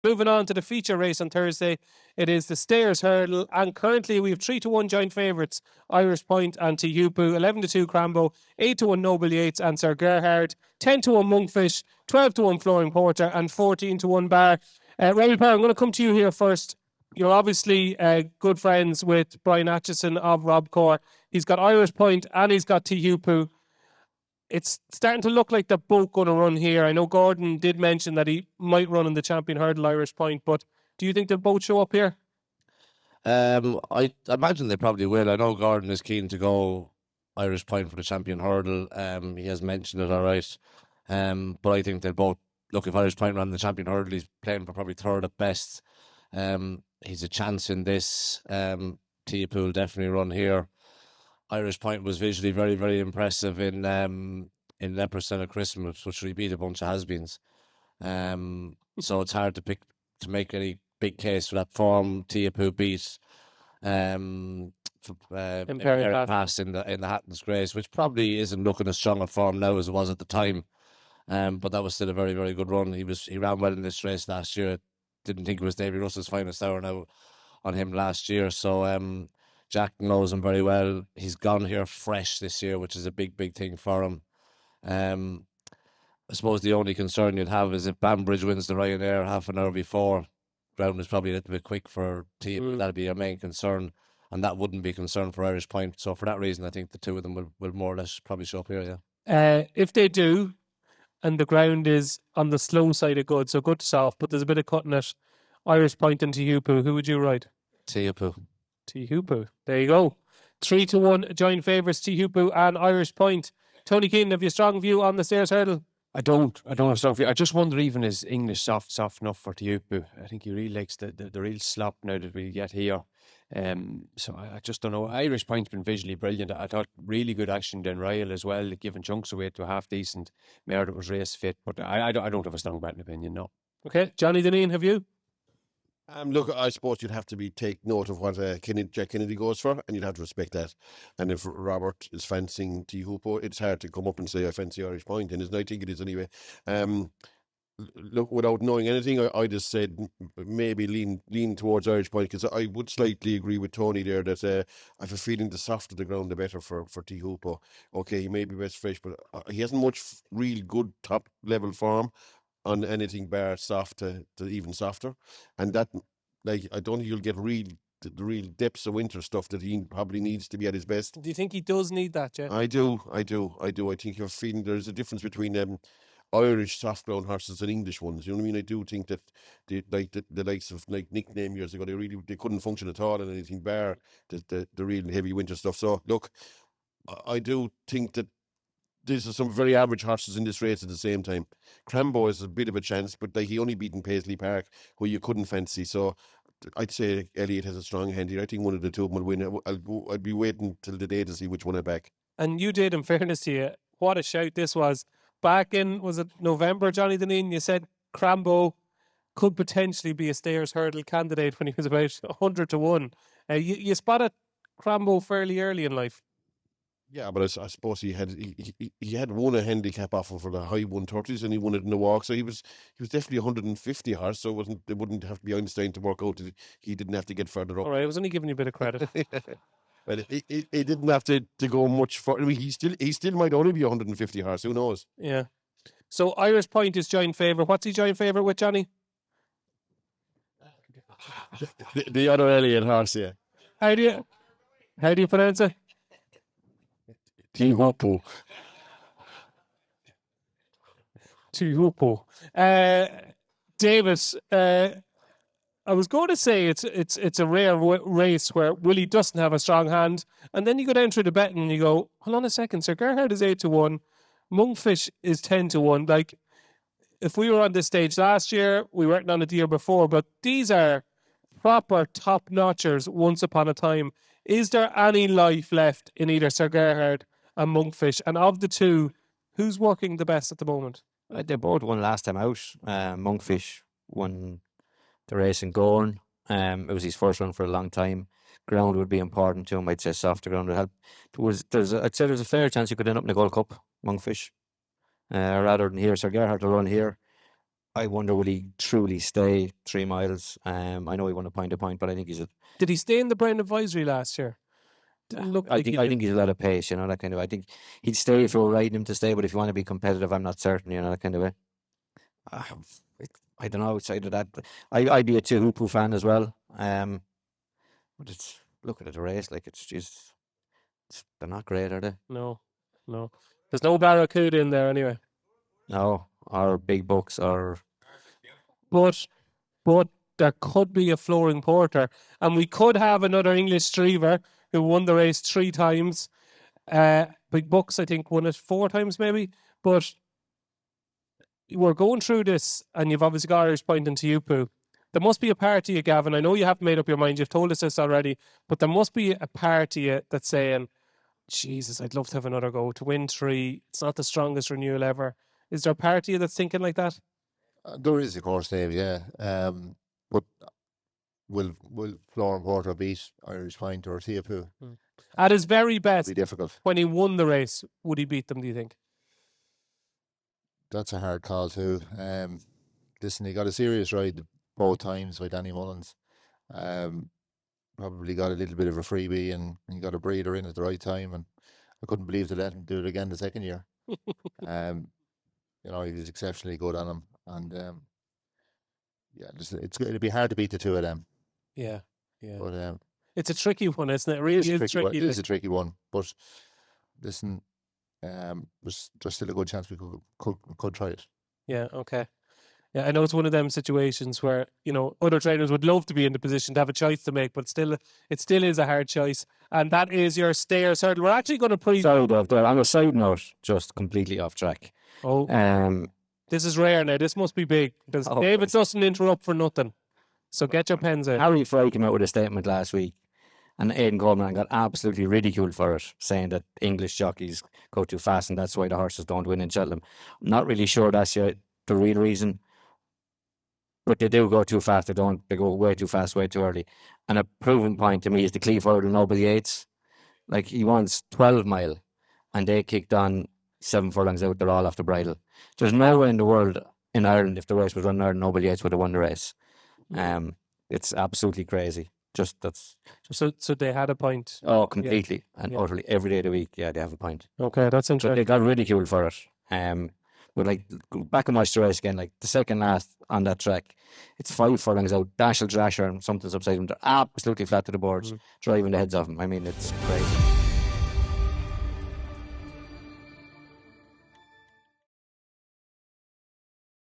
Moving on to the feature race on Thursday, it is the Stairs Hurdle, and currently we have 3-1 joint favourites, Irish Point and Tihupu, 11-2 Crambo, 8-1 Noble Yates and Sir Gerhard, 10-1 Monkfish, 12-1 Flooring Porter, and 14-1 Bar. Robbie Power, I'm going to come to you here first. You're obviously good friends with Brian Atchison of Robcore. He's got Irish Point and he's got Tihupu. It's starting to look like they're both going to run here. I know Gordon did mention that he might run in the Champion Hurdle Irish Point, but do you think they'll both show up here? I imagine they probably will. I know Gordon is keen to go Irish Point for the Champion Hurdle. He has mentioned it, all right. But I think they'll both look. If Irish Point ran the Champion Hurdle, he's playing for probably third at best. He's a chance in this. Tihupu will definitely run here. Irish Point was visually very, very impressive in Leopardstown at Christmas, which he beat a bunch of has-beens. So it's hard to make any big case for that form. Tihupu beat Imperial Pass in the Hatton's Grace, which probably isn't looking as strong a form now as it was at the time. But that was still a very, very good run. He ran well in this race last year. Didn't think it was Davy Russell's finest hour now on him last year. So Jack knows him very well. He's gone here fresh this year, which is a big, big thing for him. I suppose the only concern you'd have is if Banbridge wins the Ryanair half an hour before, ground is probably a little bit quick for team. That'd be your main concern, and that wouldn't be a concern for Irish Point. So for that reason, I think the two of them will more or less probably show up here, yeah. If they do, and the ground is on the slow side of good, so good to soft, but there's a bit of cutting it, Irish Point and Tihupu, who would you ride? Tihupu. There you go. 3-1 joint favourites, Tihupu and Irish Point. Tony Keenan, have you a strong view on the Stairs Hurdle? I don't have a strong view. I just wonder, even is English soft enough for Tihupu? I think he really likes the real slop now that we get here. So I just don't know. Irish Point's been visually brilliant. I thought really good action in Ryle as well, giving chunks away to a half decent mare that was race fit. But I don't have a strong betting opinion, no. Okay, Jonny, Dineen, have you? Look, I suppose you'd have to take note of what Jack Kennedy goes for, and you'd have to respect that. And if Robert is fancying Tihupu, it's hard to come up and say I fancy Irish Point, and I think it is anyway. Look, without knowing anything, I just said maybe lean towards Irish Point, because I would slightly agree with Tony there that I have a feeling the softer the ground, the better for Tihupu. Okay, he may be best fresh, but he hasn't much real good top level form on anything bar soft to even softer, and that, like, I don't think you'll get the real depths of winter stuff that he probably needs to be at his best. Do you think he does need that, Jen? I do. I think you're feeling there's a difference between Irish soft ground horses and English ones. You know what I mean? I do think that the likes of like Nickname years ago, they couldn't function at all in anything bar the real heavy winter stuff. So look, I do think that there's some very average horses in this race at the same time. Crambo is a bit of a chance, but he only beaten Paisley Park, who you couldn't fancy. So I'd say Elliot has a strong hand here. I think one of the two of them will win. I'd be waiting till the day to see which one I back. And you did, in fairness to you, what a shout this was. Back in, was it November, Jonny Dineen, you said Crambo could potentially be a Stairs Hurdle candidate when he was about 100-1. You spotted Crambo fairly early in life. Yeah, but I suppose he had won a handicap offer for the high 130s, and he won it in the walk. So he was definitely 150 horse. So it wouldn't have to be Einstein to work out. He didn't have to get further up. All right, I was only giving you a bit of credit. But he didn't have to go much further. I mean, he still might only be 150 horse. Who knows? Yeah. So Irish Point is joint favourite. What's he joint favourite with, Jonny? the other Elliot horse, yeah. How do you pronounce it? Tihupu. Davis, I was going to say it's a rare race where Willie doesn't have a strong hand, and then you go down through the betting and you go, hold on a second, Sir Gerhard is 8-1, Monkfish is 10-1. Like, if we were on this stage last year, we weren't on it the year before, but these are proper top notchers once upon a time. Is there any life left in either Sir Gerhard and Monkfish? And of the two, who's working the best at the moment? They both won last time out. Monkfish won the race in Gorn. It was his first run for a long time. Ground would be important to him. I'd say softer ground would help. I'd say there's a fair chance you could end up in the Gold Cup, Monkfish, rather than here. Sir Gerhard to run here. I wonder will he truly stay 3 miles. I know he won a point, but I think he's Did he stay in the Brown Advisory last year? Didn't look like I think he's a lot of pace, that kind of. I think he'd stay if you were riding him to stay, but if you want to be competitive, I'm not certain, that kind of way. I don't know. Outside of that, I'd be a Tuhupu fan as well. But it's looking at the race, like it's just they're not great, are they? No. There's no Barracuda in there anyway. No, or big bucks, or but there could be a Flooring Porter, and we could have another English Streaver who won the race 3 times. Big Bucks, I think, won it 4 times maybe. But we're going through this, and you've obviously got Irish Point into you, Pooh. There must be a part of you, Gavin. I know you haven't made up your mind. You've told us this already. But there must be a part of you that's saying, Jesus, I'd love to have another go. To win 3, it's not the strongest renewal ever. Is there a part of you that's thinking like that? There is, of course, Dave, yeah. But will Flooring Porter beat Irish Point or Tiapu? At his very best, It'll be difficult. when he won the race, would he beat them, do you think? That's a hard call too. Listen, he got a serious ride both times by Danny Mullins. Probably got a little bit of a freebie and he got a breather in at the right time, and I couldn't believe they let him do it again the second year. He was exceptionally good on him, and it'll be hard to beat the two of them. Yeah. But It's a tricky one, isn't it? It really is tricky. It is a tricky one, but listen, there's still a good chance we could try it. Yeah, okay. Yeah, I know it's one of them situations where, other trainers would love to be in the position to have a choice to make, but it still is a hard choice. And that is your stayers hurdle. We're actually going to Sorry, Dave, on a side note, just completely off track. Oh, this is rare now. This must be big, because David doesn't interrupt for nothing. So get your pens out. Harry Fry came out with a statement last week, and Aidan Coleman got absolutely ridiculed for it, saying that English jockeys go too fast and that's why the horses don't win in Cheltenham. I'm not really sure that's the real reason, but they do go too fast. They go way too fast, way too early. And a proven point to me is the Cleeve Hurdle Noble Yates. Like, he wants 12 mile, and they kicked on 7 furlongs out. They're all off the bridle. There's no way in the world in Ireland, if the race was run in Ireland, Noble Yates would have won the race. It's absolutely crazy. So they had a point. Oh, completely and utterly every day of the week. Yeah, they have a point. Okay, that's interesting. But they got ridiculed for it. But back and watch the race again. Like the second last on that track, it's 5 furlongs out. Dashiell Drasher and something's upside them. They're absolutely flat to the boards, driving the heads off them. I mean, it's crazy.